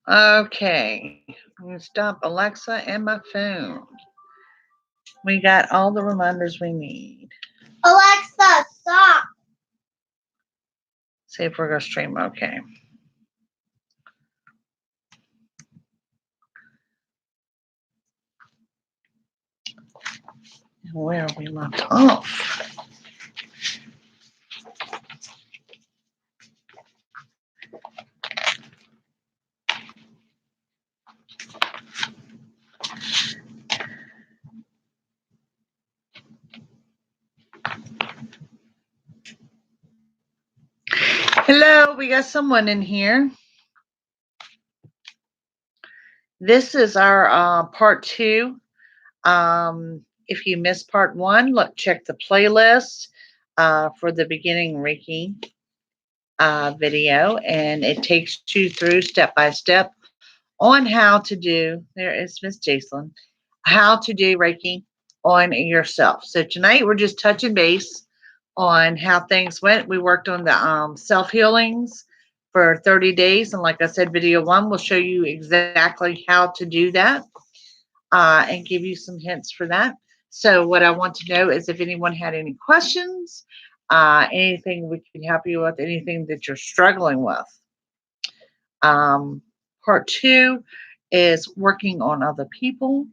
Okay. I'm going to stop Alexa and my phone. We got all the reminders we need. Alexa, stop. See if we're going to stream okay. Where we left off. Hello, we got someone in here. This is our part 2. If you missed part 1, look, check the playlist for the beginning Reiki video, and it takes you through step by step on how to do. There is Miss Jacelyn. How to do Reiki on yourself. So tonight we're just touching base on how things went. We worked on the self healings for 30 days, and like I said, video 1 will show you exactly how to do that and give you some hints for that. So what I want to know is if anyone had any questions, anything we can help you with, anything that you're struggling with. Um, part 2 is working on other people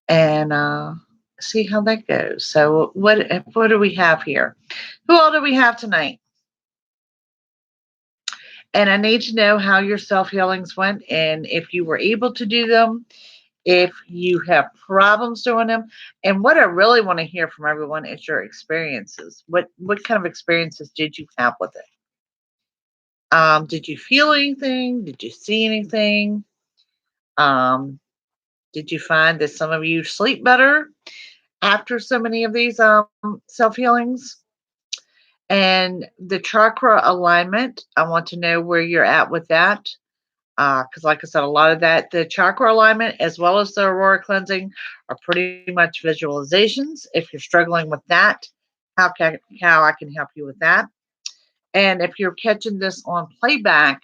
and see how that goes. So what do we have here? Who all do we have tonight? And I need to know how your self healings went and if you were able to do them, if you have problems doing them. And what I really want to hear from everyone is your experiences. What kind of experiences did you have with it? Did you feel anything? Did you see anything? Um, did you find that some of you sleep better after so many of these self healings? And the chakra alignment, I want to know where you're at with that. Because, like I said, a lot of that, the chakra alignment as well as the aurora cleansing are pretty much visualizations. If you're struggling with that, how I can help you with that. And if you're catching this on playback,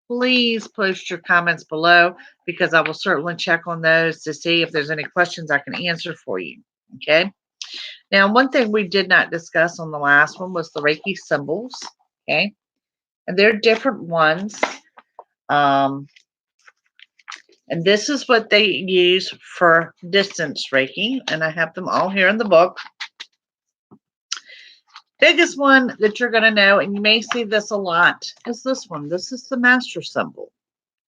please post your comments below because I will certainly check on those to see if there's any questions I can answer for you. Okay. Now, one thing we did not discuss on the last one was the Reiki symbols. Okay. And they're different ones. Um, and this is what they use for distance Reiki. And I have them all here in the book. Biggest one that you're going to know, and you may see this a lot, is this one. This is the master symbol.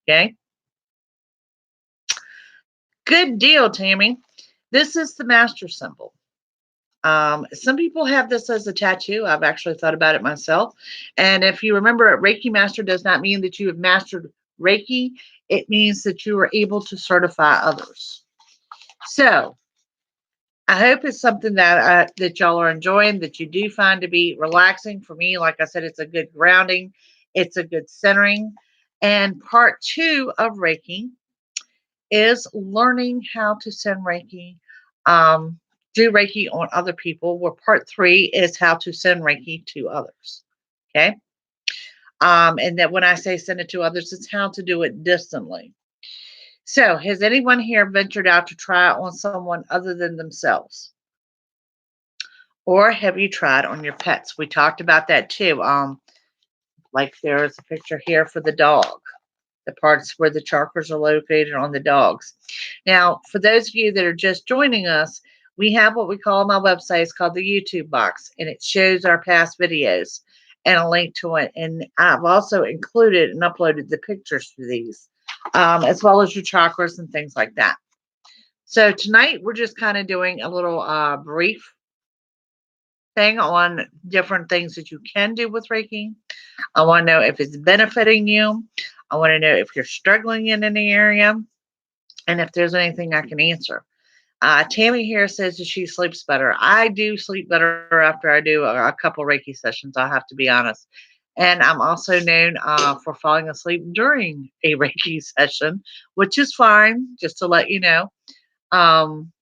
Okay. Good deal, Tammy. This is the master symbol. Some people have this as a tattoo. I've actually thought about it myself. And if you remember, Reiki Master does not mean that you have mastered Reiki. It means that you are able to certify others. So I hope it's something that y'all are enjoying, that you do find to be relaxing. For me, like I said, it's a good grounding. It's a good centering. And part 2 of Reiki is learning how to send Reiki, do Reiki on other people, where part 3 is how to send Reiki to others. Okay. And that when I say send it to others, it's how to do it distantly. So, has anyone here ventured out to try it on someone other than themselves? Or have you tried on your pets? We talked about that too. Like there's a picture here for the dog, the parts where the chakras are located on the dogs. Now, for those of you that are just joining us, we have what we call on my website. It's called the YouTube box, and it shows our past videos and a link to it. And I've also included and uploaded the pictures for these, as well as your chakras and things like that. So tonight we're just kind of doing a little brief thing on different things that you can do with Reiki. I want to know if it's benefiting you. I want to know if you're struggling in any area and if there's anything I can answer. Tammy here says that she sleeps better. I do sleep better after I do a couple Reiki sessions, I have to be honest. And I'm also known for falling asleep during a Reiki session, which is fine, just to let you know. Um,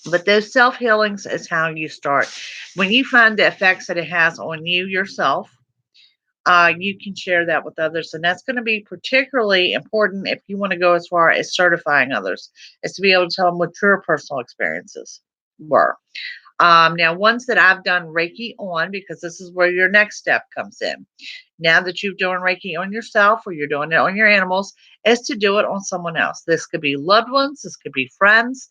but those self healings is how you start. When you find the effects that it has on you yourself, you can share that with others. And that's going to be particularly important if you want to go as far as certifying others, is to be able to tell them what your personal experiences were. Now, ones that I've done Reiki on, because this is where your next step comes in. Now that you've done Reiki on yourself or you're doing it on your animals, is to do it on someone else. This could be loved ones, this could be friends.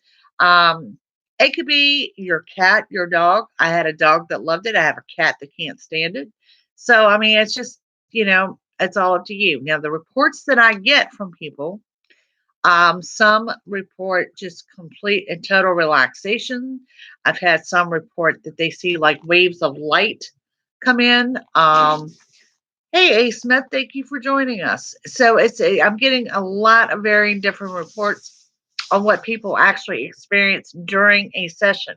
It could be your cat, your dog. I had a dog that loved it. I have a cat that can't stand it. So, I mean, it's just, it's all up to you. Now, the reports that I get from people, some report just complete and total relaxation. I've had some report that they see like waves of light come in. Hey, A. Smith, thank you for joining us. So I'm getting a lot of varying different reports on what people actually experience during a session.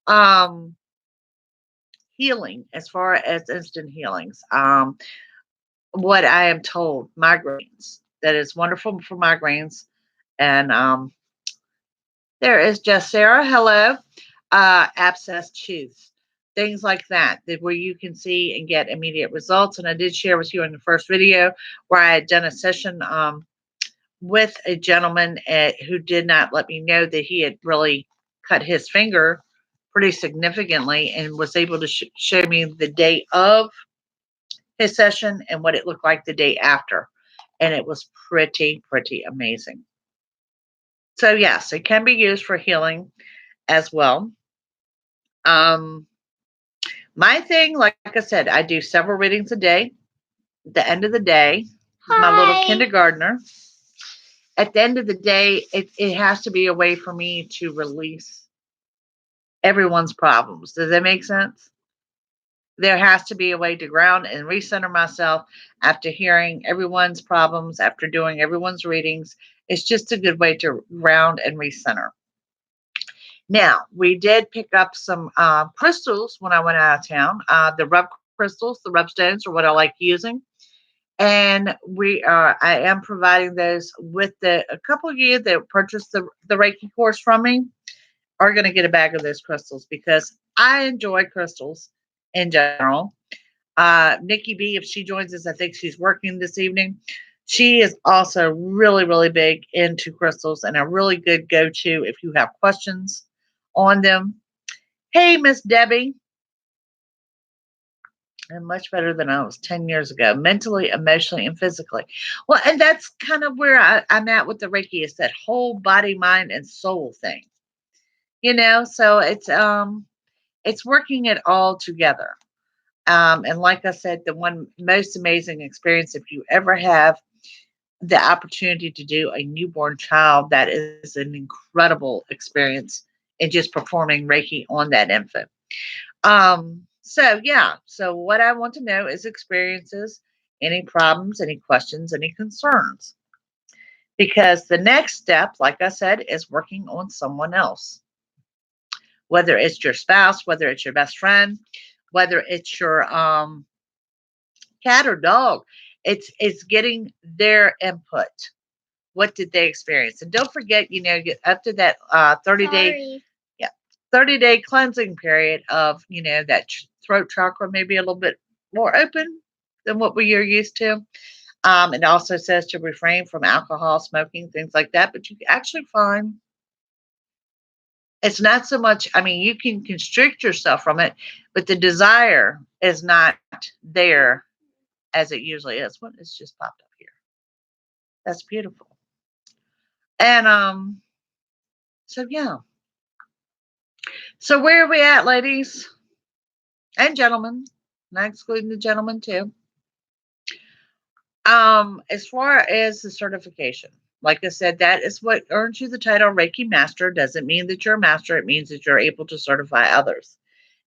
Um, Healing, as far as instant healings. What I am told, migraines. That is wonderful for migraines. And there is just Sarah. Hello. Abscess tooth. Things like that, where you can see and get immediate results. And I did share with you in the first video where I had done a session with a gentleman who did not let me know that he had really cut his finger pretty significantly and was able to show me the day of his session and what it looked like the day after. And it was pretty amazing. So, yes, it can be used for healing as well. My thing, like I said, I do several readings a day. At the end of the day, my little kindergartner. At the end of the day, it has to be a way for me to release everyone's problems. Does that make sense? There has to be a way to ground and recenter myself after hearing everyone's problems, after doing everyone's readings. It's just a good way to ground and recenter. Now, we did pick up some crystals when I went out of town, the rub crystals, the rub stones, or what I like using. And I am providing those with a couple of you that purchased the Reiki course from me are going to get a bag of those crystals because I enjoy crystals in general. Nikki B, if she joins us, I think she's working this evening. She is also really big into crystals and a really good go-to if you have questions on them. Hey, Miss Debbie. I'm much better than I was 10 years ago, mentally, emotionally, and physically. Well, and that's kind of where I'm at with the Reiki, is that whole body, mind, and soul thing. So it's working it all together. And like I said, the one most amazing experience, if you ever have the opportunity to do a newborn child, that is an incredible experience in just performing Reiki on that infant. So yeah, so what I want to know is experiences, any problems, any questions, any concerns. Because the next step, like I said, is working on someone else. Whether it's your spouse, whether it's your best friend, whether it's your cat or dog, it's getting their input. What did they experience? And don't forget, get up to that 30-day 30-day cleansing period of, that throat chakra may be a little bit more open than what we are used to. It also says to refrain from alcohol, smoking, things like that. But you actually find it's not so much, I mean, you can constrict yourself from it, but the desire is not there as it usually is. What has just popped up here? That's beautiful. And so yeah. So where are we at, ladies and gentlemen? Not excluding the gentlemen too. As far as the certification, like I said, that is what earns you the title Reiki Master. Doesn't mean that you're a master. It means that you're able to certify others.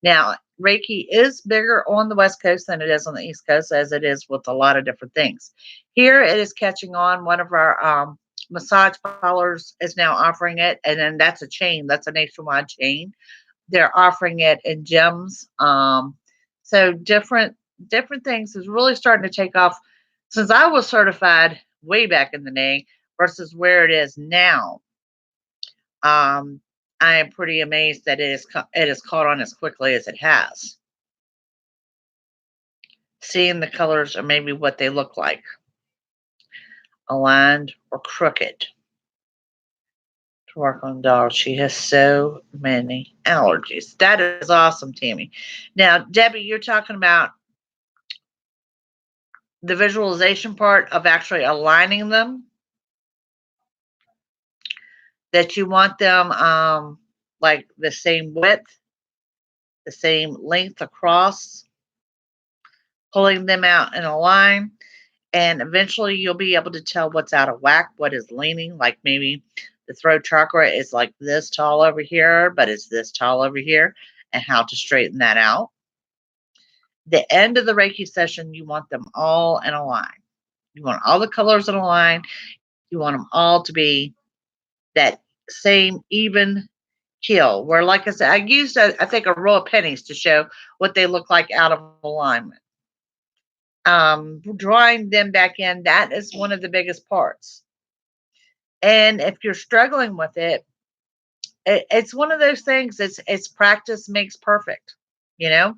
Now, Reiki is bigger on the West Coast than it is on the East Coast, as it is with a lot of different things. Here, it is catching on. One of our massage parlors is now offering it, and then that's a chain. That's a nationwide chain. They're offering it in gyms. So different things is really starting to take off since I was certified way back in the day versus where it is now. I am pretty amazed that it has caught on as quickly as it has. seeing the colors or maybe what they look like, aligned or crooked. To work on dogs. She has so many allergies. That is awesome, Tammy. Now, Debbie, you're talking about the visualization part of actually aligning them, that you want them like the same width, the same length across, pulling them out in a line, and eventually you'll be able to tell what's out of whack, what is leaning. Like maybe the throat chakra is like this tall over here, but it's this tall over here, and how to straighten that out. The end of the Reiki session, you want them all in a line. You want all the colors in a line. You want them all to be that same even keel. Where, like I said, I used, I think, a row of pennies to show what they look like out of alignment. Drawing them back in, that is one of the biggest parts. And if you're struggling with it, it's one of those things. It's practice makes perfect, you know.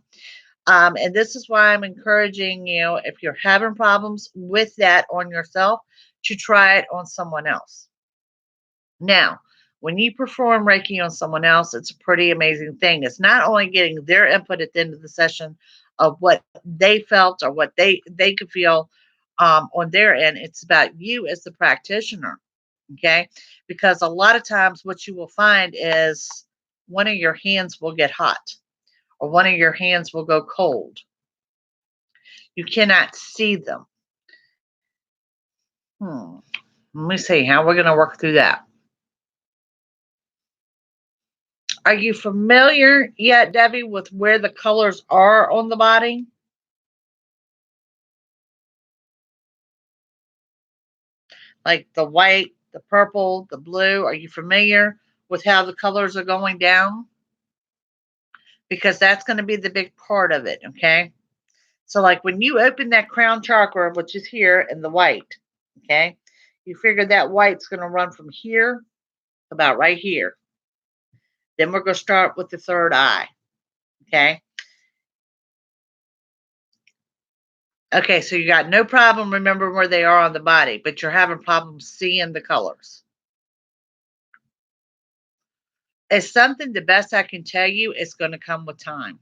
And this is why I'm encouraging you, if you're having problems with that on yourself, to try it on someone else. Now, when you perform Reiki on someone else, it's a pretty amazing thing. It's not only getting their input at the end of the session of what they felt or what they could feel on their end. It's about you as the practitioner, okay? Because a lot of times what you will find is one of your hands will get hot or one of your hands will go cold. You cannot see them. Let me see how we're going to work through that. Are you familiar yet, Debbie, with where the colors are on the body? Like the white, the purple, the blue. Are you familiar with how the colors are going down? Because that's going to be the big part of it, okay? So, like when you open that crown chakra, which is here in the white, okay, you figure that white's going to run from here about right here. Then we're going to start with the third eye, okay? Okay, so you got no problem remembering where they are on the body, but you're having problems seeing the colors. It's something, the best I can tell you, it's going to come with time.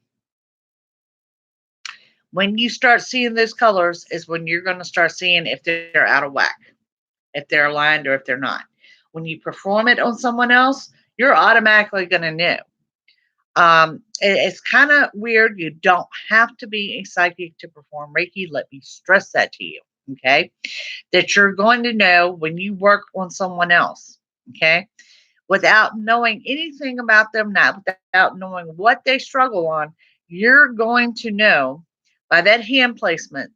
When you start seeing those colors is when you're going to start seeing if they're out of whack, if they're aligned or if they're not. When you perform it on someone else, you're automatically going to know. It's kind of weird. You don't have to be a psychic to perform Reiki. Let me stress that to you, okay? That you're going to know when you work on someone else, okay? Without knowing anything about them, not without knowing what they struggle on, you're going to know by that hand placement,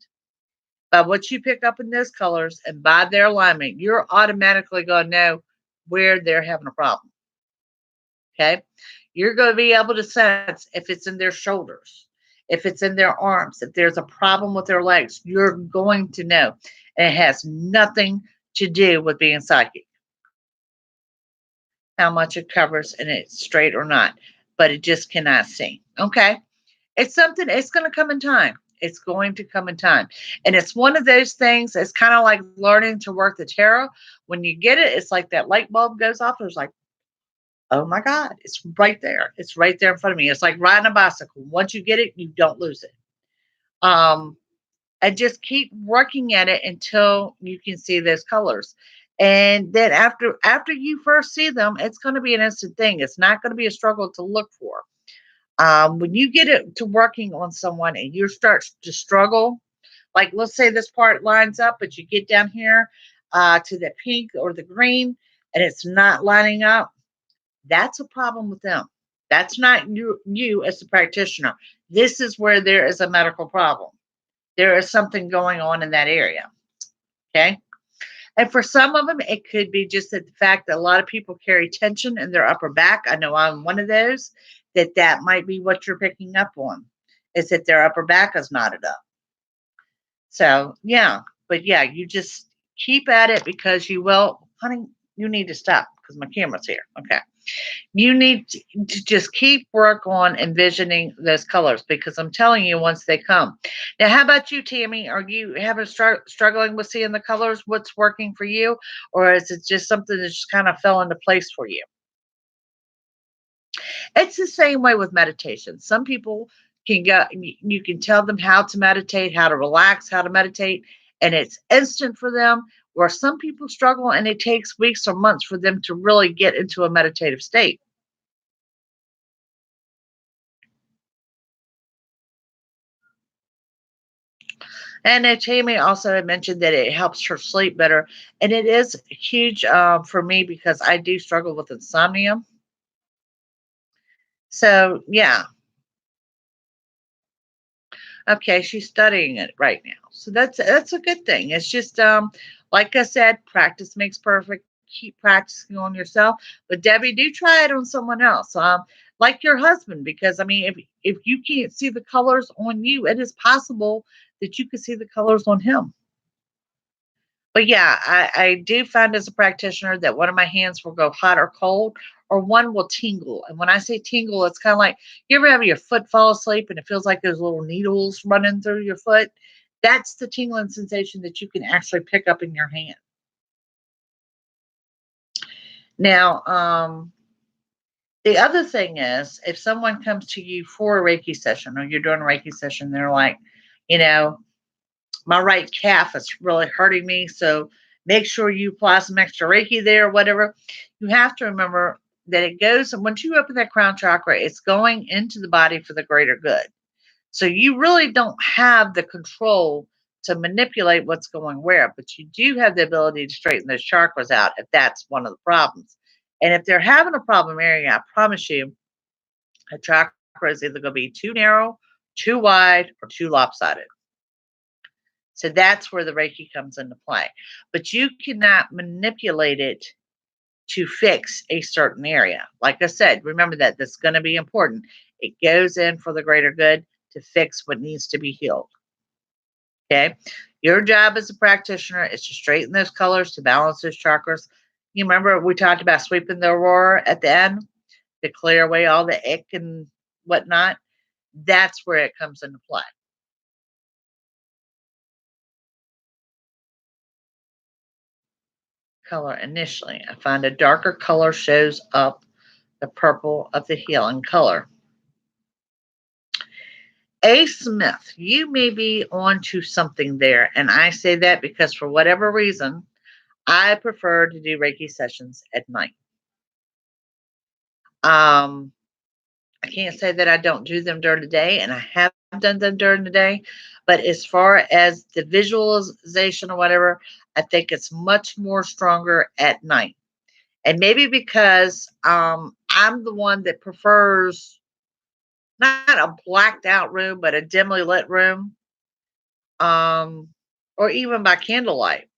by what you pick up in those colors, and by their alignment, you're automatically going to know where they're having a problem. Okay. You're going to be able to sense if it's in their shoulders, if it's in their arms, if there's a problem with their legs, you're going to know. And it has nothing to do with being psychic, how much it covers and it's straight or not, but it just cannot see. Okay. It's something, it's going to come in time. It's going to come in time. And it's one of those things, it's kind of like learning to work the tarot. When you get it, it's like that light bulb goes off. There's like, oh my God, it's right there. It's right there in front of me. It's like riding a bicycle. Once you get it, you don't lose it. Um, and just keep working at it until you can see those colors. And then after you first see them, it's going to be an instant thing. It's not going to be a struggle to look for. When you get it to working on someone and you start to struggle, like let's say this part lines up, but you get down here to the pink or the green and it's not lining up, that's a problem with them. That's not you as a practitioner. This is where there is a medical problem. There is something going on in that area. Okay. And for some of them, it could be just that the fact that a lot of people carry tension in their upper back. I know I'm one of those, that might be what you're picking up on, is that their upper back is knotted up. So, yeah. But yeah, you just keep at it because you will, honey, you need to stop because my camera's here. Okay. You need to just keep work on envisioning those colors because I'm telling you, once they come. Now, how about you, Tammy? Are you having struggling with seeing the colors? What's working for you, or is it just something that just kind of fell into place for you? It's the same way with meditation. Some people can go, you can tell them how to meditate, how to relax, how to meditate, and it's instant for them. Where some people struggle and it takes weeks or months for them to really get into a meditative state. And Tammy also had mentioned that it helps her sleep better. And it is huge for me because I do struggle with insomnia. So, yeah, okay, she's studying it right now. So that's a good thing. It's just like I said, practice makes perfect. Keep practicing on yourself. But Debbie, do try it on someone else. Like your husband, because I mean, if you can't see the colors on you, it is possible that you could see the colors on him. But yeah, I do find as a practitioner that one of my hands will go hot or cold, or one will tingle. And when I say tingle, it's kind of like you ever have your foot fall asleep and it feels like there's little needles running through your foot. That's the tingling sensation that you can actually pick up in your hand. Now, the other thing is if someone comes to you for a Reiki session or you're doing a Reiki session, they're like, you know, my right calf is really hurting me. So make sure you apply some extra Reiki there or whatever. You have to remember that it goes, once you open that crown chakra, it's going into the body for the greater good. So you really don't have the control to manipulate what's going where, but you do have the ability to straighten those chakras out if that's one of the problems. And if they're having a problem area, I promise you, a chakra is either going to be too narrow, too wide, or too lopsided. So that's where the Reiki comes into play. But you cannot manipulate it to fix a certain area. Like I said, remember that that's going to be important. It goes in for the greater good to fix what needs to be healed. Okay. Your job as a practitioner is to straighten those colors, to balance those chakras. You remember we talked about sweeping the aurora at the end to clear away all the ick and whatnot? That's where it comes into play. Color initially. I find a darker color shows up the purple of the healing color. A. Smith, you may be onto something there. And I say that because for whatever reason, I prefer to do Reiki sessions at night. Um, I can't say that I don't do them during the day, and I have done them during the day. But as far as the visualization or whatever, I think it's much more stronger at night. And maybe because I'm the one that prefers not a blacked out room, but a dimly lit room, um, or even by candlelight.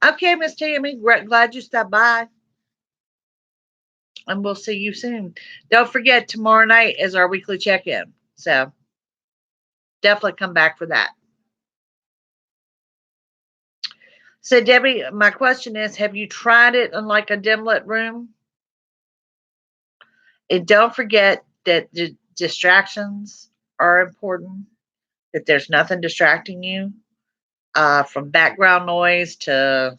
Okay, Miss Tammy, glad you stopped by, and we'll see you soon. Don't forget, tomorrow night is our weekly check in. So definitely come back for that. So, Debbie, my question is have you tried it in like a dim lit room? And don't forget that the distractions are important, that there's nothing distracting you from background noise to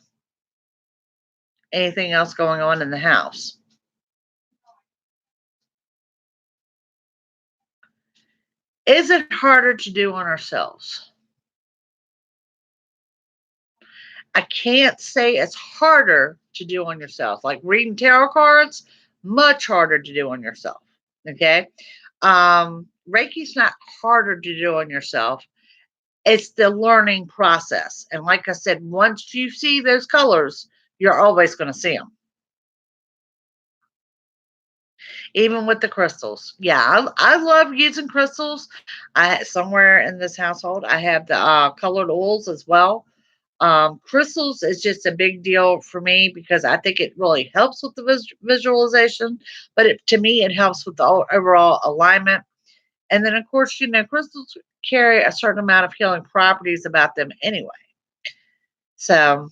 anything else going on in the house. Is it harder to do on ourselves? I can't say it's harder to do on yourself. Like reading tarot cards, much harder to do on yourself. Okay. Reiki's not harder to do on yourself. It's the learning process. And like I said, once you see those colors, you're always going to see them. Even with the crystals. Yeah, I love using crystals. I somewhere in this household, I have the colored oils as well. Crystals is just a big deal for me because I think it really helps with the visualization, but to me, it helps with the overall alignment. And then, of course, crystals carry a certain amount of healing properties about them anyway. So,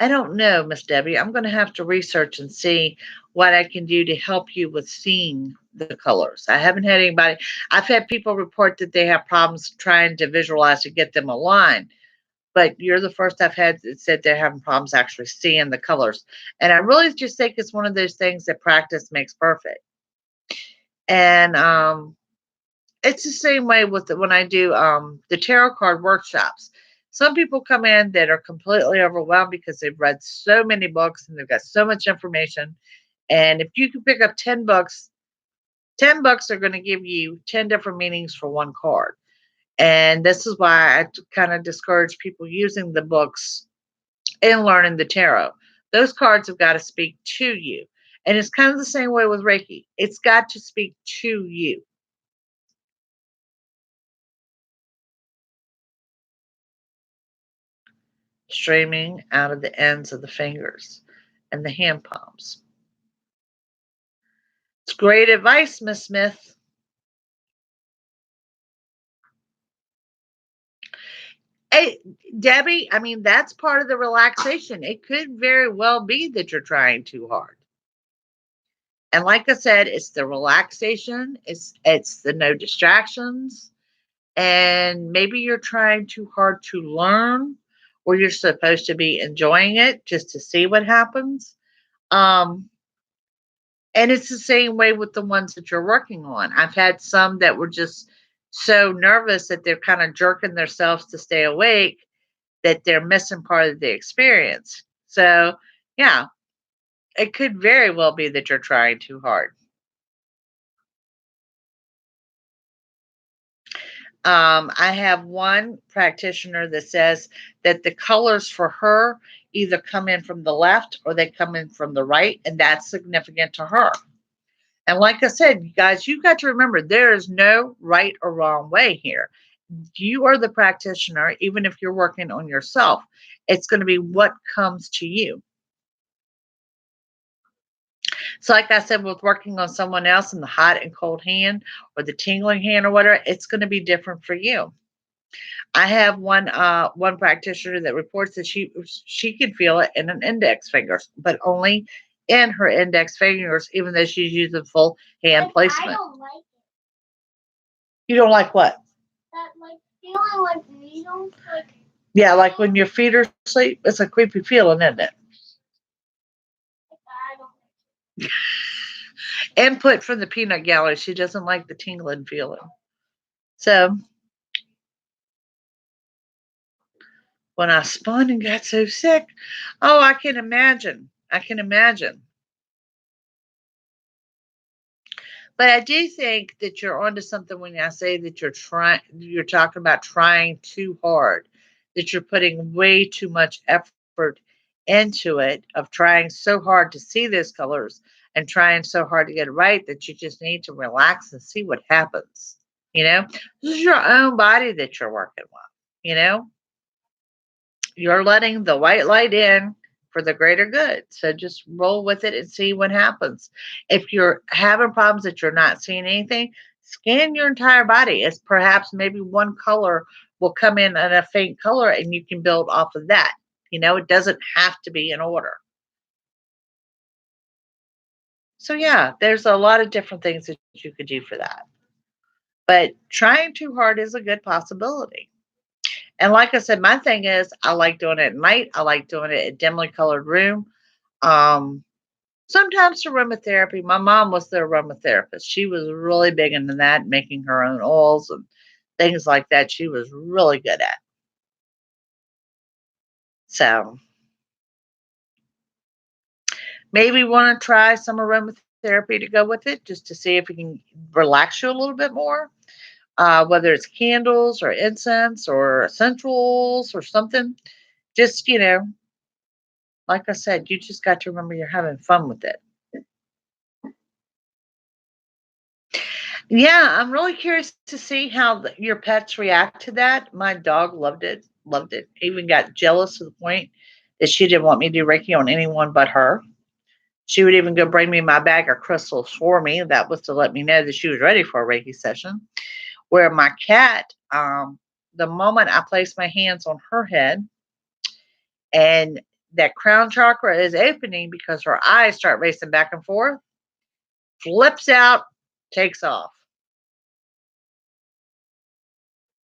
I don't know, Miss Debbie. I'm going to have to research and see what I can do to help you with seeing the colors. I haven't had anybody, I've had people report that they have problems trying to visualize to get them aligned, but you're the first I've had that said they're having problems actually seeing the colors. And I really just think it's one of those things that practice makes perfect. And it's the same way with when I do the tarot card workshops. Some people come in that are completely overwhelmed because they've read so many books and they've got so much information. And if you can pick up 10 books, 10 books are going to give you 10 different meanings for one card. And this is why I kind of discourage people using the books in learning the tarot. Those cards have got to speak to you. And it's kind of the same way with Reiki. It's got to speak to you. Streaming out of the ends of the fingers and the hand palms. It's great advice, Miss Smith. Hey, Debbie, I mean, that's part of the relaxation. It could very well be that you're trying too hard. And like I said, it's the relaxation, it's the no distractions, and maybe you're trying too hard to learn or you're supposed to be enjoying it just to see what happens. Um, And it's the same way with the ones that you're working on. I've had some that were just so nervous that they're kind of jerking themselves to stay awake that they're missing part of the experience. So, yeah, it could very well be that you're trying too hard. I have one practitioner that says that the colors for her either come in from the left or they come in from the right, and that's significant to her. And like I said, you guys, you've got to remember there is no right or wrong way here. You are the practitioner, even if you're working on yourself. It's going to be what comes to you. So, like I said, with working on someone else in the hot and cold hand or the tingling hand or whatever, it's going to be different for you. I have one practitioner that reports that she can feel it in an index fingers, but only in her index fingers, even though she's using full hand I placement. don't like You don't like what? that, like, feeling like needles, like. Yeah, like when your feet are asleep, it's a creepy feeling, isn't it? I don't. Input from the peanut gallery. She doesn't like the tingling feeling. So when I spun and got so sick, oh, I can imagine. I can imagine. But I do think that you're onto something when I say that you're talking about trying too hard, that you're putting way too much effort into it of trying so hard to see those colors and trying so hard to get it right that you just need to relax and see what happens. You know, this is your own body that you're working with. You know, you're letting the white light in for the greater good. So just roll with it and see what happens. If you're having problems that you're not seeing anything, scan your entire body. As perhaps maybe one color will come in a faint color and you can build off of that. You know, it doesn't have to be in order. So yeah, there's a lot of different things that you could do for that. But trying too hard is a good possibility. And like I said, my thing is I like doing it at night. I like doing it in dimly colored room. Um, Sometimes aromatherapy. My mom was the aromatherapist. She was really big into that, making her own oils and things like that. She was really good at. So maybe want to try some aromatherapy to go with it, just to see if it can relax you a little bit more. Whether it's candles or incense or essentials or something. Just like I said, you just got to remember you're having fun with it. Yeah, I'm really curious to see how your pets react to that. My dog loved it, loved it. Even got jealous to the point that she didn't want me to do Reiki on anyone but her. She would even go bring me my bag of crystals for me. That was to let me know that she was ready for a Reiki session. Where my cat, the moment I placed my hands on her head and that crown chakra is opening because her eyes start racing back and forth, flips out, takes off.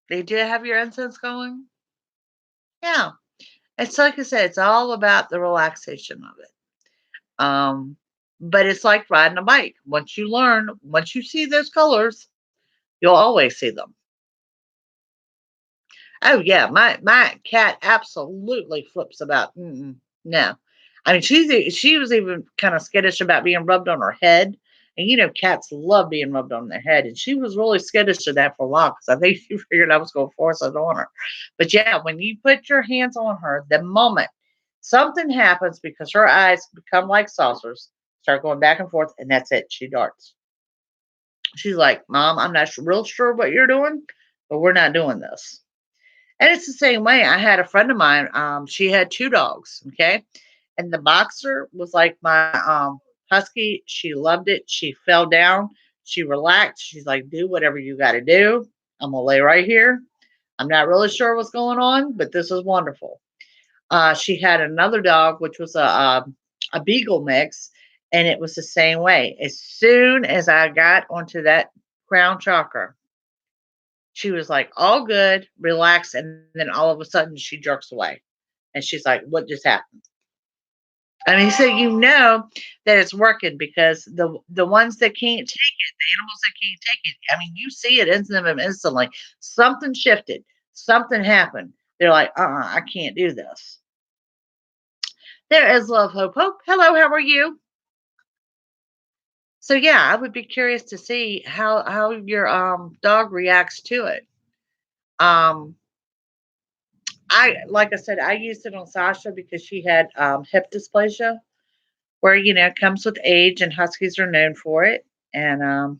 Did you have your incense going? Yeah. It's like I said, it's all about the relaxation of it. Um, but it's like riding a bike. Once you learn, once you see those colors, you'll always see them. Oh yeah, my cat absolutely flips about. Mm-mm, no, I mean she was even kind of skittish about being rubbed on her head, and cats love being rubbed on their head, and she was really skittish to that for a while because I think she figured I was going to force it on her. But yeah, when you put your hands on her, the moment something happens because her eyes become like saucers, start going back and forth, and that's it. She darts. She's like, "Mom, I'm not real sure what you're doing, but we're not doing this." And it's the same way. I had a friend of mine, she had two dogs, okay? And the boxer was like my husky. She loved it. She fell down. She relaxed. She's like, do whatever you got to do. I'm going to lay right here. I'm not really sure what's going on, but this is wonderful. She had another dog, which was a beagle mix, and it was the same way. As soon as I got onto that crown chakra, she was like, all good, relax. And then all of a sudden she jerks away. And she's like, what just happened? And he said, that it's working because the ones that can't take it, the animals that can't take it, I mean, you see it in them instantly. Something shifted, something happened. They're like, I can't do this. There is Love Hope Hope. Hello, how are you? So yeah, I would be curious to see how your dog reacts to it. Um, I like I said, I used it on Sasha because she had hip dysplasia, where it comes with age, and huskies are known for it. And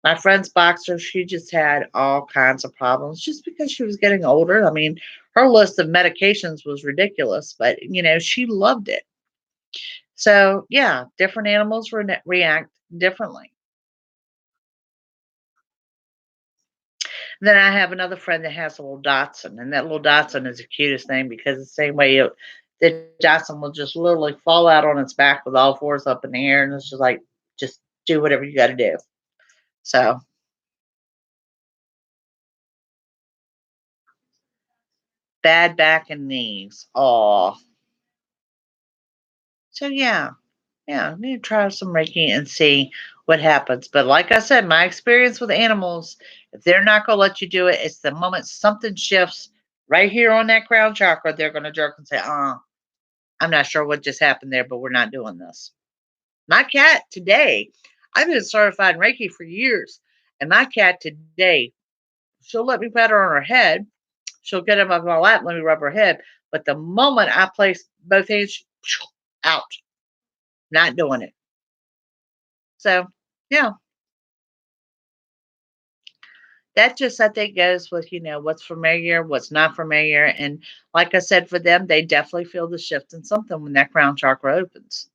my friend's boxer, she just had all kinds of problems just because she was getting older. I mean, her list of medications was ridiculous, but she loved it. So yeah, different animals react differently. Then I have another friend that has a little Dotson, and that little Dotson is the cutest thing because the same way the Dotson will just literally fall out on its back with all fours up in the air, and it's just like, just do whatever you got to do. So bad back and knees. Oh, so yeah, I need to try some Reiki and see what happens. But like I said, my experience with animals, if they're not going to let you do it, it's the moment something shifts right here on that crown chakra, they're going to jerk and say, I'm not sure what just happened there, but we're not doing this. My cat today, I've been certified in Reiki for years, and my cat today, she'll let me pat her on her head. She'll get up on my lap, let me rub her head. But the moment I place both hands, out, not doing it. So, yeah, that just, I think, goes with, what's familiar, what's not familiar. And like I said, for them, they definitely feel the shift in something when that crown chakra opens.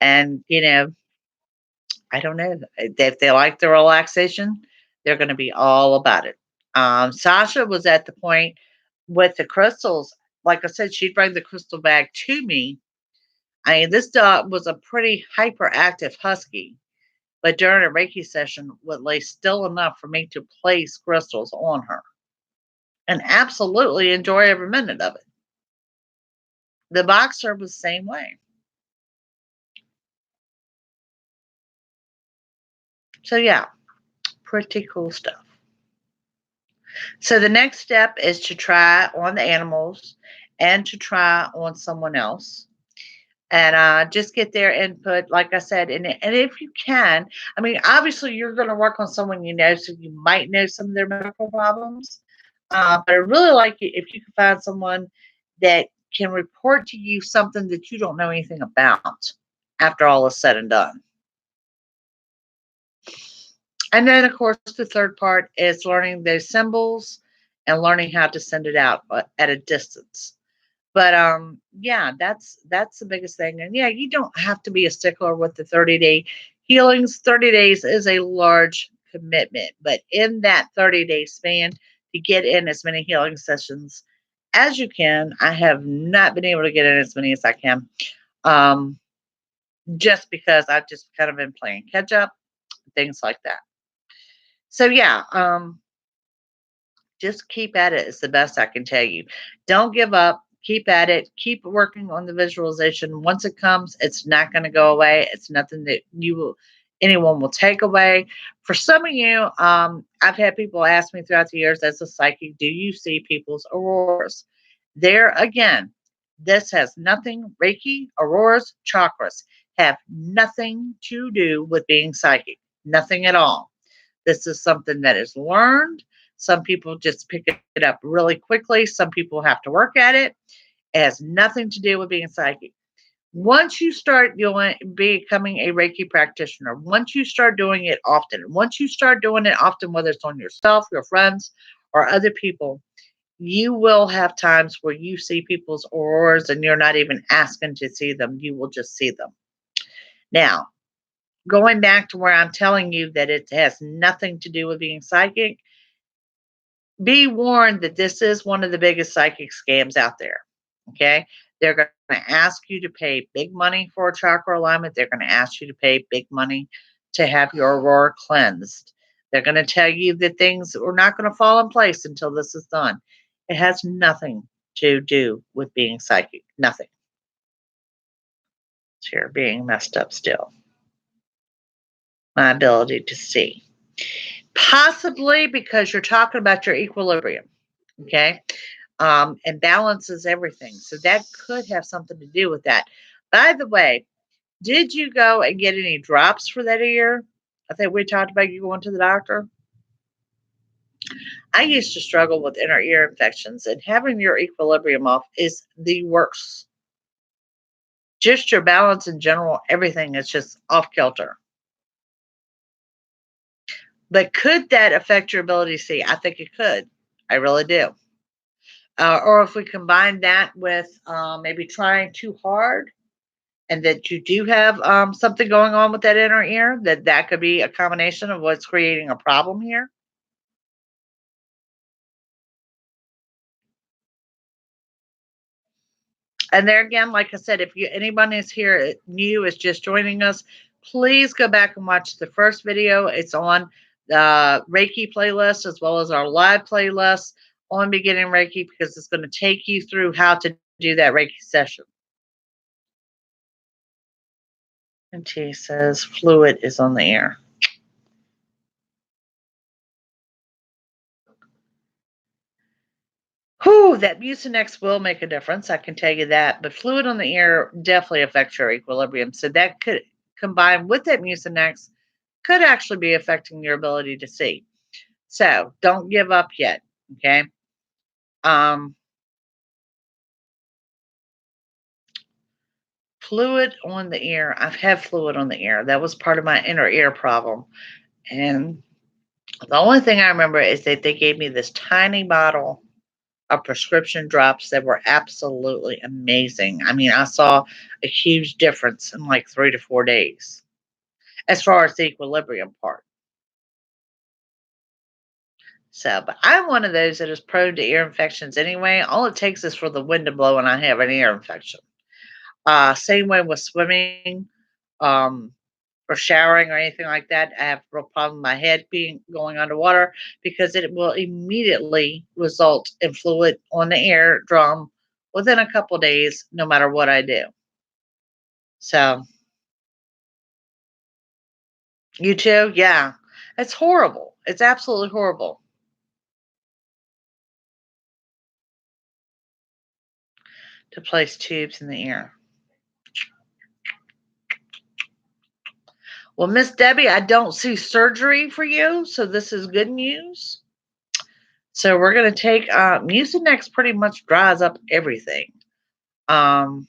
And, I don't know. If they like the relaxation, they're going to be all about it. Sasha was at the point with the crystals. Like I said, she'd bring the crystal bag to me. I mean, this dog was a pretty hyperactive husky, but during a Reiki session would lay still enough for me to place crystals on her and absolutely enjoy every minute of it. The boxer was the same way. So yeah, pretty cool stuff. So the next step is to try on the animals and to try on someone else. And just get their input, like I said. And if you can, I mean, obviously you're going to work on someone so you might know some of their medical problems. But I really like it if you can find someone that can report to you something that you don't know anything about after all is said and done. And then, of course, the third part is learning those symbols and learning how to send it out at a distance. But yeah, that's the biggest thing. And yeah, you don't have to be a stickler with the 30-day healings. 30 days is a large commitment, but in that 30-day span, to get in as many healing sessions as you can. I have not been able to get in as many as I can, um, just because I've just kind of been playing catch up, things like that. So yeah, just keep at it is the best I can tell you. Don't give up. Keep at it. Keep working on the visualization. Once it comes, it's not going to go away. It's nothing that anyone will take away. For some of you, I've had people ask me throughout the years as a psychic, do you see people's auroras? There again, this has nothing, Reiki, auroras, chakras have nothing to do with being psychic. Nothing at all. This is something that is learned. Some people just pick it up really quickly. Some people have to work at it. It has nothing to do with being psychic. Once you start becoming a Reiki practitioner, once you start doing it often, once you start doing it often, whether it's on yourself, your friends, or other people, you will have times where you see people's auroras and you're not even asking to see them. You will just see them. Now, going back to where I'm telling you that it has nothing to do with being psychic, be warned that this is one of the biggest psychic scams out there. Okay. They're going to ask you to pay big money for a chakra alignment. They're going to ask you to pay big money to have your aurora cleansed. They're going to tell you that things are not going to fall in place until this is done. It has nothing to do with being psychic. Nothing. So you're being messed up still. My ability to see. Possibly because you're talking about your equilibrium. Okay. And balance is everything. So that could have something to do with that. By the way, did you go and get any drops for that ear? I think we talked about you going to the doctor. I used to struggle with inner ear infections, and having your equilibrium off is the worst. Just your balance in general, everything is just off kilter. But could that affect your ability to see? I think it could. I really do. Or if we combine that with maybe trying too hard, and that you do have something going on with that inner ear, that could be a combination of what's creating a problem here. And there again, like I said, if anyone is here new is just joining us, please go back and watch the first video. It's on the Reiki playlist as well as our live playlist on beginning Reiki, because it's going to take you through how to do that Reiki session. And she says fluid is on the ear. Whew, that Mucinex will make a difference. I can tell you that. But fluid on the ear definitely affects your equilibrium. So that could combine with that Mucinex could actually be affecting your ability to see. So don't give up yet. Okay. Um, Fluid on the ear. I've had fluid on the ear. That was part of my inner ear problem. And the only thing I remember is that they gave me this tiny bottle of prescription drops that were absolutely amazing. I mean, I saw a huge difference in like 3 to 4 days as far as the equilibrium part. So, but I'm one of those that is prone to ear infections anyway. All it takes is for the wind to blow and I have an ear infection. Same way with swimming, um, or showering or anything like that. I have a real problem with my head being going underwater because it will immediately result in fluid on the eardrum within a couple days, no matter what I do. So, you too? Yeah. It's horrible. It's absolutely horrible to place tubes in the ear. Well, Miss Debbie, I don't see surgery for you, so this is good news. So we're going to take Mucinex pretty much dries up everything. Um,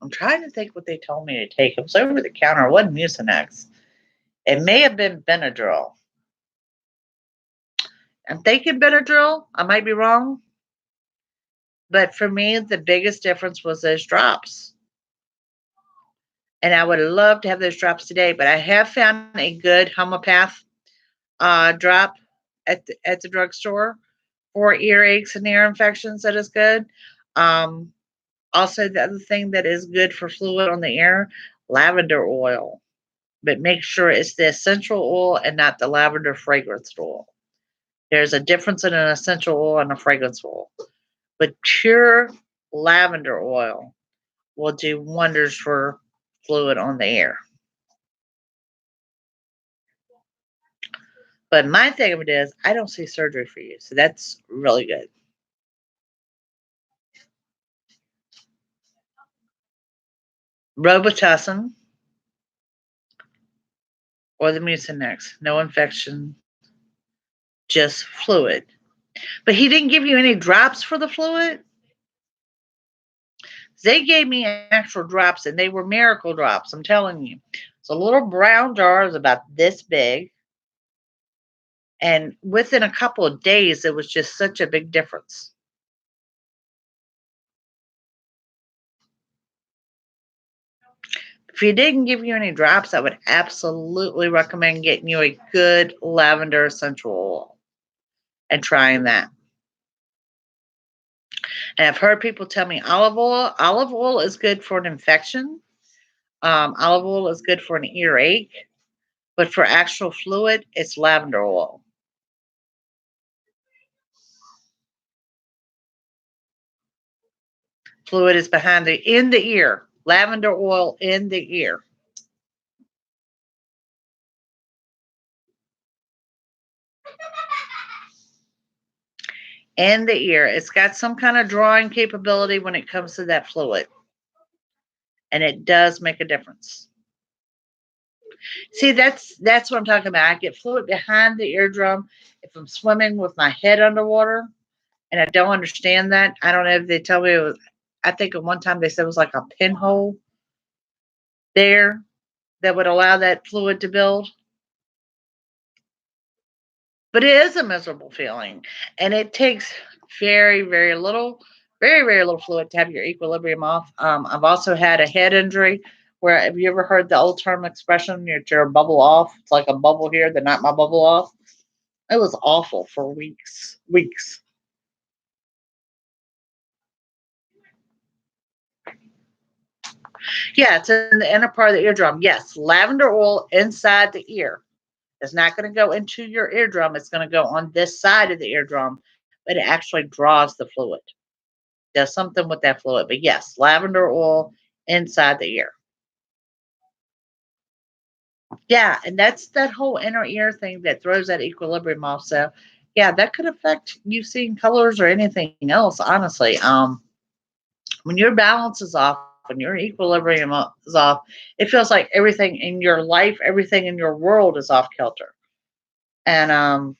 I'm trying to think what they told me to take. It was over the counter. It wasn't Mucinex. It may have been Benadryl. I'm thinking Benadryl. I might be wrong. But for me, the biggest difference was those drops. And I would love to have those drops today, but I have found a good homeopath drop at the drugstore. for earaches and ear infections that is good. Um, Also, the other thing that is good for fluid on the ear, lavender oil. But make sure it's the essential oil and not the lavender fragrance oil. There's a difference in an essential oil and a fragrance oil. But pure lavender oil will do wonders for fluid on the ear. But my thing of it is, I don't see surgery for you. So that's really good. Robitussin or the Mucinex. No infection, just fluid. But he didn't give you any drops for the fluid. They gave me actual drops, and they were miracle drops. I'm telling you. It's a little brown jar, is about this big, and within a couple of days, it was just such a big difference. If he didn't give you any drops, I would absolutely recommend getting you a good lavender essential oil and trying that. And I've heard people tell me olive oil. Olive oil is good for an infection. Olive oil is good for an earache, but for actual fluid, it's lavender oil. Fluid is behind the in the ear. Lavender oil in the ear. In the ear. It's got some kind of drawing capability when it comes to that fluid. And it does make a difference. See, that's what I'm talking about. I get fluid behind the eardrum if I'm swimming with my head underwater, and I don't understand that. I don't know if they tell me it was. I think at one time they said it was like a pinhole there that would allow that fluid to build. But it is a miserable feeling, and it takes very, very little fluid to have your equilibrium off. I've also had a head injury where, have you ever heard the old term expression, your bubble off? It's like a bubble here, that knocked my bubble off. It was awful for weeks, weeks. Yeah, it's in the inner part of the eardrum. Yes, lavender oil inside the ear. It's not going to go into your eardrum. It's going to go on this side of the eardrum, but it actually draws the fluid. Does something with that fluid. But yes, lavender oil inside the ear. Yeah, and that's that whole inner ear thing that throws that equilibrium off. So, yeah, that could affect you seeing colors or anything else. Honestly, when your balance is off and your equilibrium is off, it feels like everything in your life, everything in your world is off kilter, and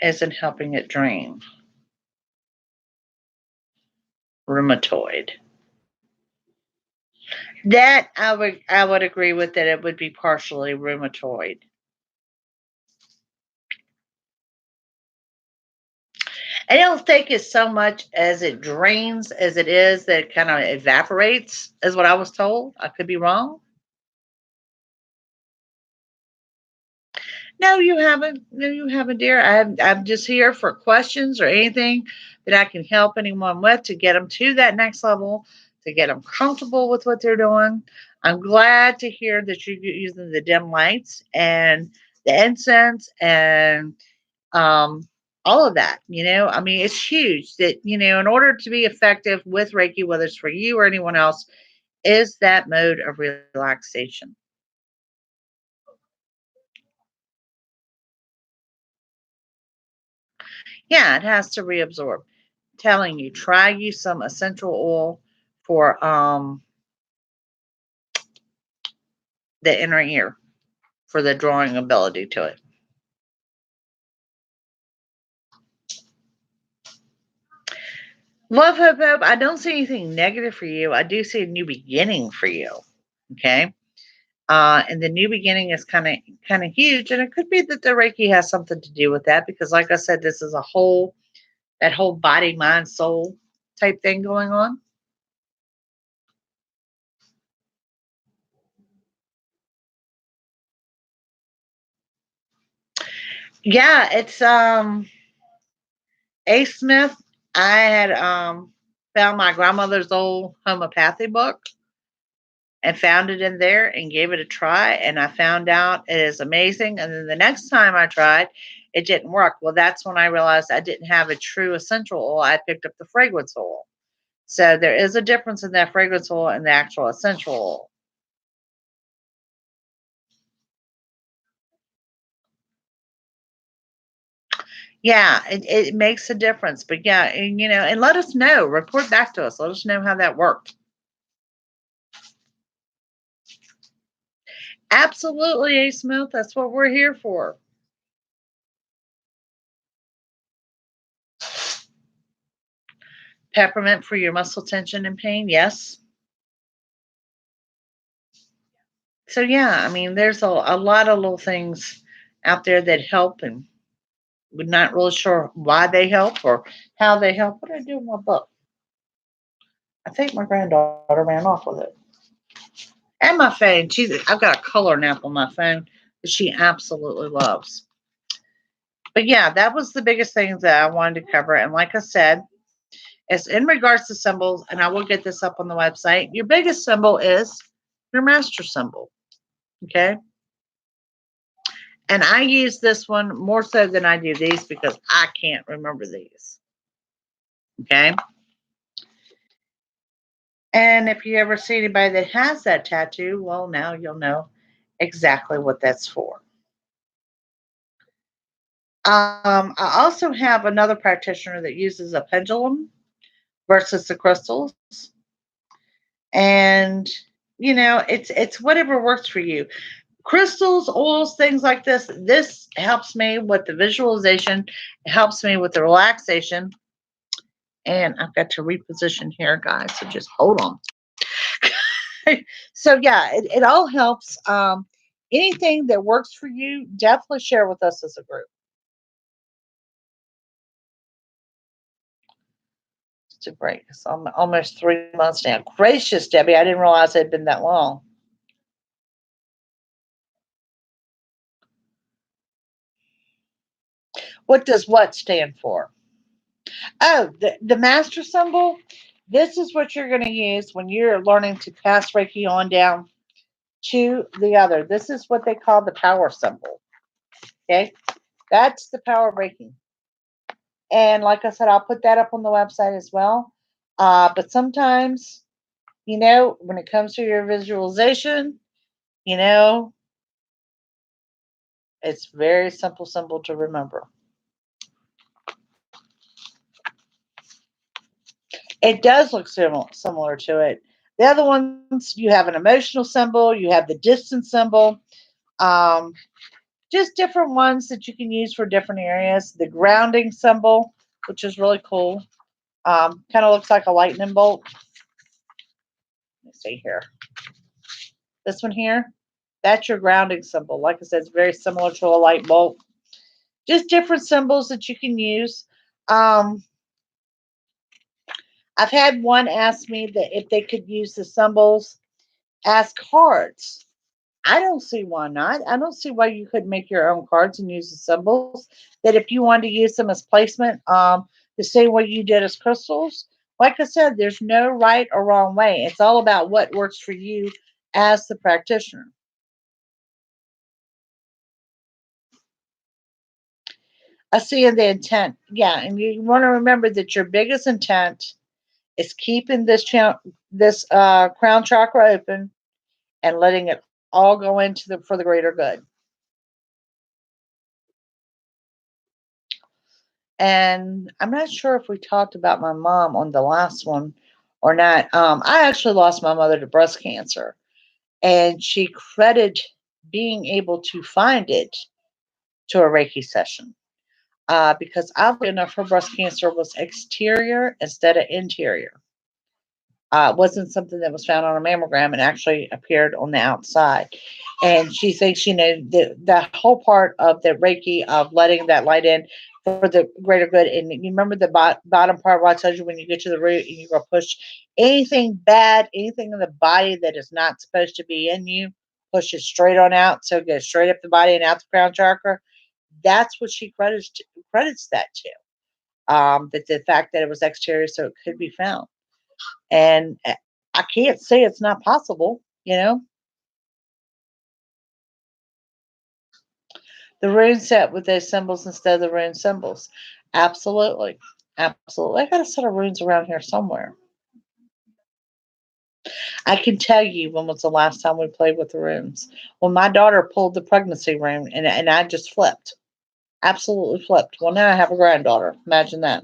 isn't helping it drain. Rheumatoid. That I would agree with that it would be partially rheumatoid. I don't think it's so much as it drains as it is that it kind of evaporates, is what I was told. I could be wrong. No, you haven't. No, you haven't, dear. I'm just here for questions or anything that I can help anyone with to get them to that next level, to get them comfortable with what they're doing. I'm glad to hear that you're using the dim lights and the incense and um, all of that. I mean, it's huge that, in order to be effective with Reiki, whether it's for you or anyone else, is that mode of relaxation. Yeah, it has to reabsorb. Telling you, try use some essential oil for the inner ear for the drawing ability to it. Love, hope, hope. I don't see anything negative for you. I do see a new beginning for you. Okay. And the new beginning is kind of huge, and it could be that the Reiki has something to do with that because, like I said, this is a whole that whole body, mind, soul type thing going on. Yeah, it's A. Smith. I had found my grandmother's old homeopathy book and found it in there and gave it a try, and I found out it is amazing. And then the next time I tried, it didn't work. Well, that's when I realized I didn't have a true essential oil. I picked up the fragrance oil. So there is a difference in that fragrance oil and the actual essential oil. Yeah, it makes a difference. But yeah, and, and let us know. Report back to us. Let us know how that worked. Absolutely, A. Smith. That's what we're here for. Peppermint for your muscle tension and pain. Yes. So yeah, I mean, there's a lot of little things out there that help, and we're not really sure why they help or how they help. What did I do with my book? I think my granddaughter ran off with it. And my phone. I've got a color app on my phone that she absolutely loves. But yeah, that was the biggest thing that I wanted to cover. And like I said, it's in regards to symbols, and I will get this up on the website. Your biggest symbol is your master symbol. Okay. And I use this one more so than I do these because I can't remember these. Okay. And if you ever see anybody that has that tattoo, well, now you'll know exactly what that's for. I also have another practitioner that uses a pendulum versus the crystals. And it's whatever works for you. Crystals, oils, things like this helps me with the visualization. It helps me with the relaxation. And I've got to reposition here, guys, so just hold on. So yeah, it all helps. Anything that works for you, definitely share with us as a group. It's a break. It's almost 3 months now. Gracious, Debbie, I didn't realize it had been that long. What does what stand for? Oh, the master symbol. This is what you're going to use when you're learning to pass Reiki on down to the other. This is what they call the power symbol. Okay, that's the power of Reiki. And like I said, I'll put that up on the website as well. But sometimes, when it comes to your visualization, you know, it's very simple to remember. It does look similar to it. The other ones, you have an emotional symbol, you have the distance symbol, um, just different ones that you can use for different areas. The grounding symbol, which is really cool, kind of looks like a lightning bolt. Let me see here. This one here, that's your grounding symbol. Like I said, it's very similar to a light bulb. Just different symbols that you can use. Um, I've had one ask me that if they could use the symbols as cards. I don't see why not. I don't see why you couldn't make your own cards and use the symbols. That if you wanted to use them as placement, the same way you did as crystals. Like I said, there's no right or wrong way. It's all about what works for you as the practitioner. I see in the intent. Yeah, and you want to remember that your biggest intent is keeping this crown chakra open and letting it all go into the for the greater good. And I'm not sure if we talked about my mom on the last one or not. I actually lost my mother to breast cancer, and she credited being able to find it to a Reiki session. Because oddly enough, her breast cancer was exterior instead of interior. Wasn't something that was found on a mammogram and actually appeared on the outside. And she thinks, the whole part of the Reiki of letting that light in for the greater good. And you remember the bottom part where I told you when you get to the root and you go push anything bad, anything in the body that is not supposed to be in you, push it straight on out. So it goes straight up the body and out the crown chakra. that's what she credits that to. That the fact that it was exterior so it could be found. And I can't say it's not possible, you know. The rune set with those symbols instead of the rune symbols. Absolutely. Absolutely. I got a set of runes around here somewhere. I can tell you when was the last time we played with the runes. When my daughter pulled the pregnancy rune and I just flipped. Absolutely flipped. Well, now I have a granddaughter. Imagine that.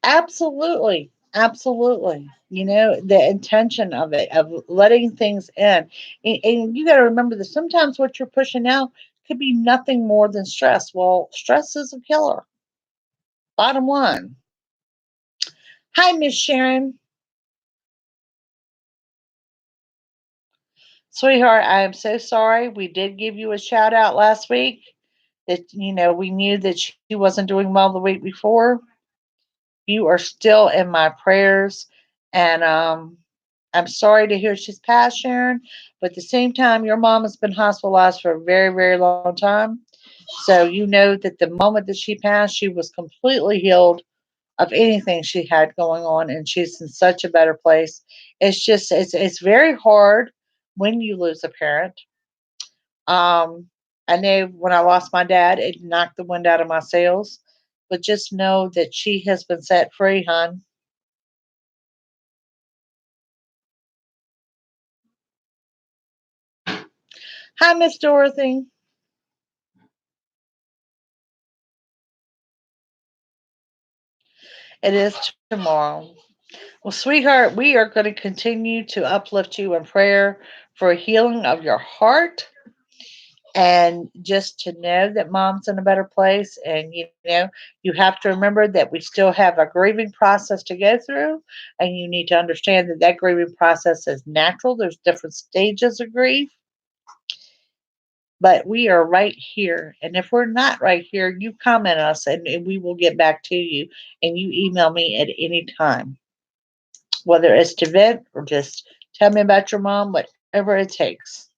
Absolutely. Absolutely. You know, the intention of it, of letting things in. And you got to remember that sometimes what you're pushing out could be nothing more than stress. Well, stress is a killer. Bottom line. Hi, Miss Sharon. Sweetheart, I am so sorry. We did give you a shout out last week that, we knew that she wasn't doing well the week before. You are still in my prayers. And I'm sorry to hear she's passed, Sharon. But at the same time, your mom has been hospitalized for a very, very long time. So you know that the moment that she passed, she was completely healed of anything she had going on, and she's in such a better place. It's very hard when you lose a parent. I know when I lost my dad, it knocked the wind out of my sails. But just know that she has been set free, hon. Hi, Miss Dorothy. It is tomorrow. Well, sweetheart, we are going to continue to uplift you in prayer for a healing of your heart, and just to know that mom's in a better place. And you have to remember that we still have a grieving process to go through, and you need to understand that that grieving process is natural. There's different stages of grief, but we are right here. And if we're not right here, you comment us, and we will get back to you. And you email me at any time, whether it's to vent or just tell me about your mom, whatever it takes.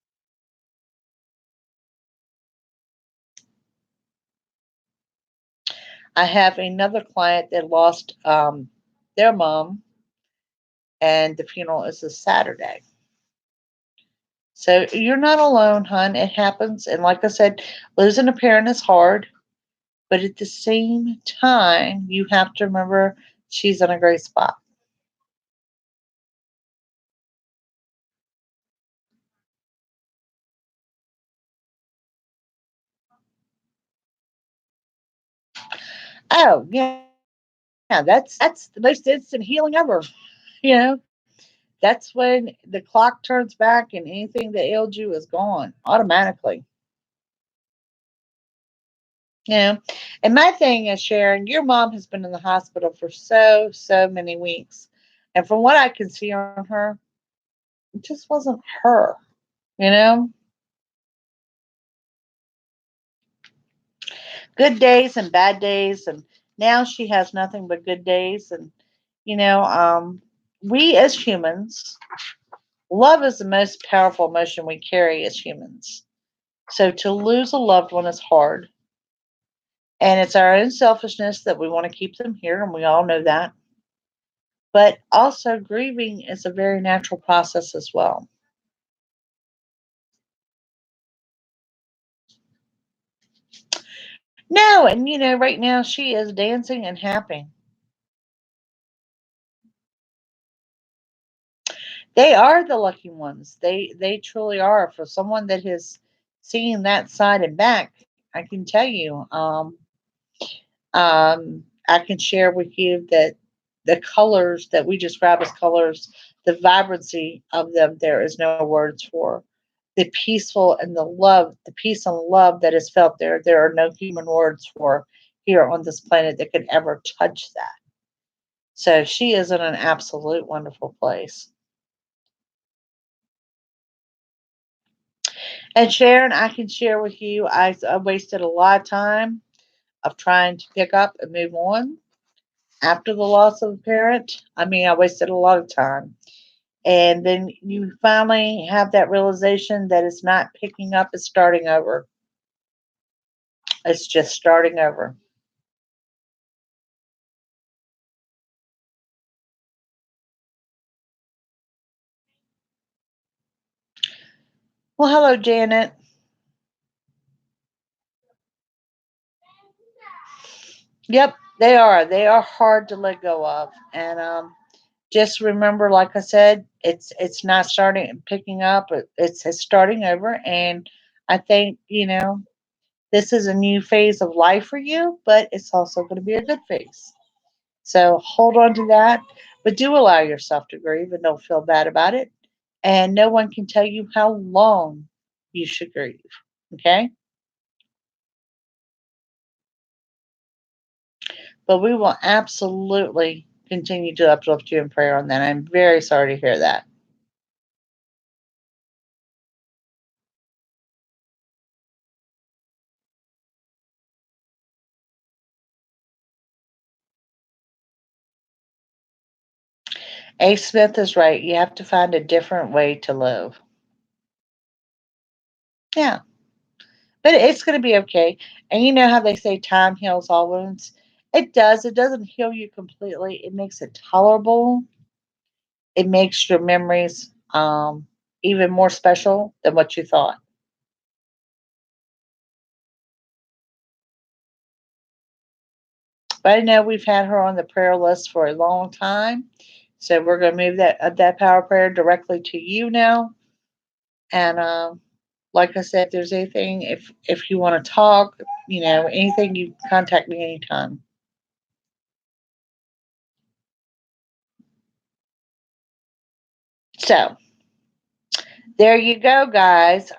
I have another client that lost their mom, and the funeral is this Saturday. So you're not alone, hon. It happens. And like I said, losing a parent is hard, but at the same time, you have to remember she's in a great spot. Oh, yeah, that's the most instant healing ever. You know, that's when the clock turns back and anything that ailed you is gone automatically. You know, and my thing is, Sharon, your mom has been in the hospital for so many weeks. And from what I can see on her, it just wasn't her, you know? Good days and bad days. And now she has nothing but good days. And, you know, um, we as humans, love is the most powerful emotion we carry as humans. So to lose a loved one is hard. And it's our own selfishness that we want to keep them here. And we all know that. But also, grieving is a very natural process as well. No, and right now she is dancing and happy. They are the lucky ones. They truly are. For someone that has seen that side and back, I can tell you. I can share with you that the colors that we describe as colors, the vibrancy of them, there is no words for. The peaceful and the peace and love that is felt there, there are no human words for here on this planet that could ever touch that. So she is in an absolute wonderful place. And Sharon, I can share with you, I wasted a lot of time of trying to pick up and move on. after the loss of a parent. I mean, I wasted a lot of time. And then you finally have that realization that it's not picking up, it's starting over. It's just starting over. Well, hello, Janet. Yep, they are. They are hard to let go of. And just remember, like I said, it's not starting picking up. It's starting over. And I think, this is a new phase of life for you, but it's also going to be a good phase. So hold on to that, but do allow yourself to grieve and don't feel bad about it. And no one can tell you how long you should grieve. Okay? But we will absolutely continue to uplift you in prayer on that. I'm very sorry to hear that. A. Smith is right. You have to find a different way to live. Yeah, but it's going to be okay. And you know how they say time heals all wounds? It does. It doesn't heal you completely, it makes it tolerable. It makes your memories even more special than what you thought. But I know we've had her on the prayer list for a long time. So we're going to move that power prayer directly to you now. And like I said, if there's anything, if you want to talk, anything, you contact me anytime. So there you go, guys.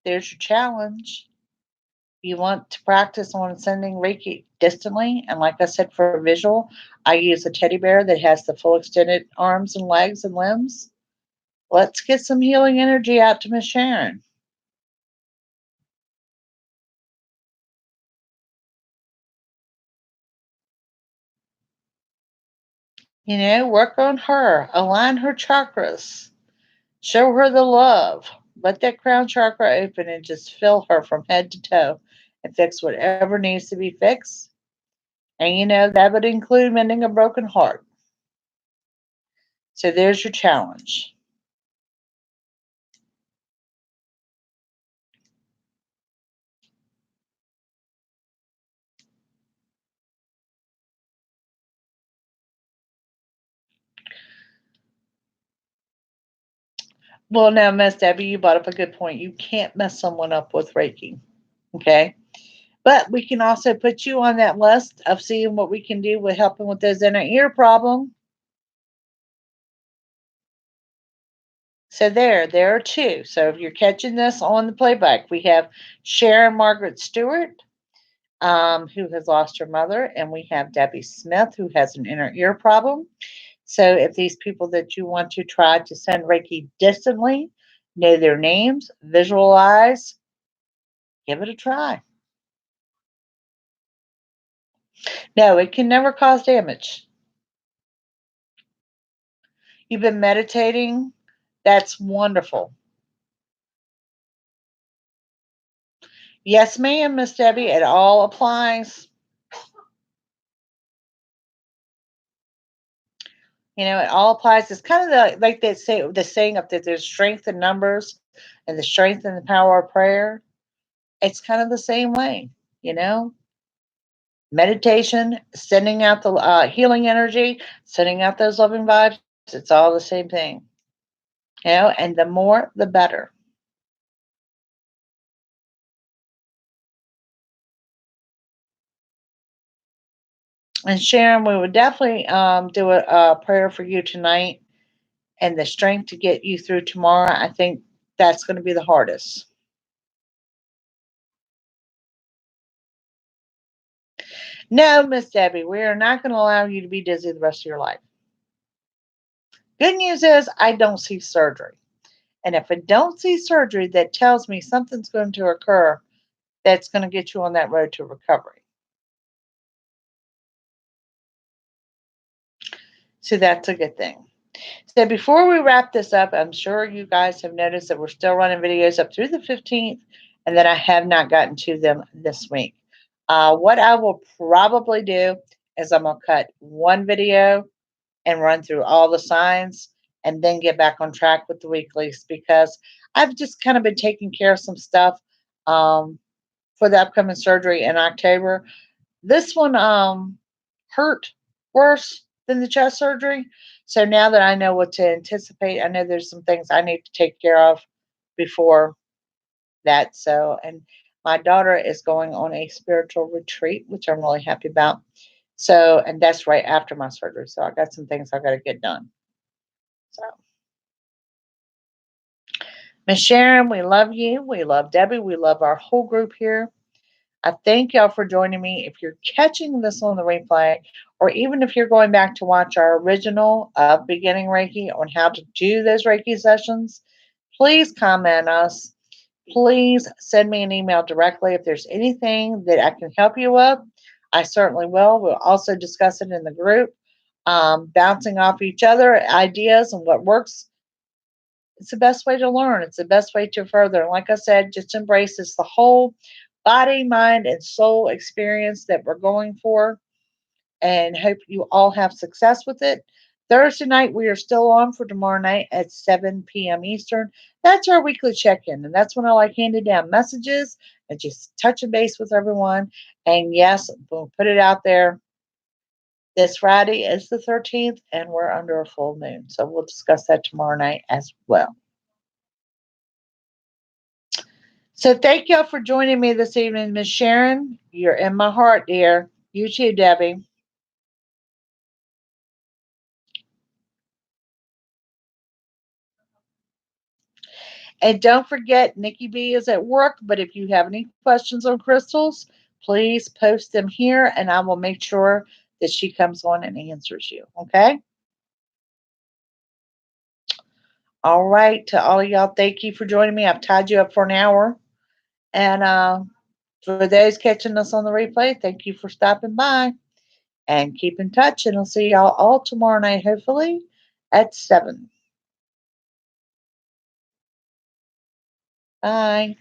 There's your challenge. You want to practice on sending Reiki distantly, and like I said, for visual, I use a teddy bear that has the full extended arms and legs and limbs. Let's get some healing energy out to Miss Sharon. Work on her, align her chakras, show her the love. Let that crown chakra open and just fill her from head to toe and fix whatever needs to be fixed. And that would include mending a broken heart. So there's your challenge. Well, now, Miss Debbie, you brought up a good point. You can't mess someone up with Reiki. Okay. But we can also put you on that list of seeing what we can do with helping with those inner ear problem. So there are two. So if you're catching this on the playback, we have Sharon Margaret Stewart, who has lost her mother, and we have Debbie Smith, who has an inner ear problem. So if these people that you want to try to send Reiki distantly know their names, visualize, give it a try. No, it can never cause damage. You've been meditating. That's wonderful. Yes, ma'am, Miss Debbie. It all applies. It all applies. It's kind of like they say the saying up that there's strength in numbers and the strength in the power of prayer. It's kind of the same way, you know. Meditation, sending out the healing energy, sending out those loving vibes. It's all the same thing, And the more, the better. And Sharon, we would definitely do a prayer for you tonight and the strength to get you through tomorrow. I think that's going to be the hardest. No, Miss Debbie, we are not going to allow you to be dizzy the rest of your life. Good news is I don't see surgery. And if I don't see surgery, that tells me something's going to occur that's going to get you on that road to recovery. So that's a good thing. So before we wrap this up, I'm sure you guys have noticed that we're still running videos up through the 15th and that I have not gotten to them this week. What I will probably do is I'm going to cut one video and run through all the signs and then get back on track with the weeklies because I've just kind of been taking care of some stuff um, for the upcoming surgery in October. This one hurt worse than the chest surgery. So now that I know what to anticipate, I know there's some things I need to take care of before that. So, and my daughter is going on a spiritual retreat, which I'm really happy about. So, and that's right after my surgery. So I got some things I got to get done. So, Miss Sharon, we love you. We love Debbie. We love our whole group here. I thank y'all for joining me. If you're catching this on the replay, or even if you're going back to watch our original beginning Reiki on how to do those Reiki sessions, please comment us. Please send me an email directly if there's anything that I can help you with. I certainly will. We'll also discuss it in the group, bouncing off each other ideas and what works. It's the best way to learn. It's the best way to further. And like I said, just embrace this the whole body, mind, and soul experience that we're going for. And hope you all have success with it. Thursday night, we are still on for tomorrow night at 7 p.m. Eastern. That's our weekly check in. And that's when I like handing down messages and just touching base with everyone. And yes, we'll put it out there. This Friday is the 13th, and we're under a full moon. So we'll discuss that tomorrow night as well. So thank y'all for joining me this evening, Miss Sharon. You're in my heart, dear. You too, Debbie. And don't forget, Nikki B is at work, but if you have any questions on crystals, please post them here and I will make sure that she comes on and answers you. Okay? All right. To all of y'all, thank you for joining me. I've tied you up for an hour. And for those catching us on the replay, thank you for stopping by and keep in touch. And I'll see y'all all tomorrow night, hopefully at 7. Bye.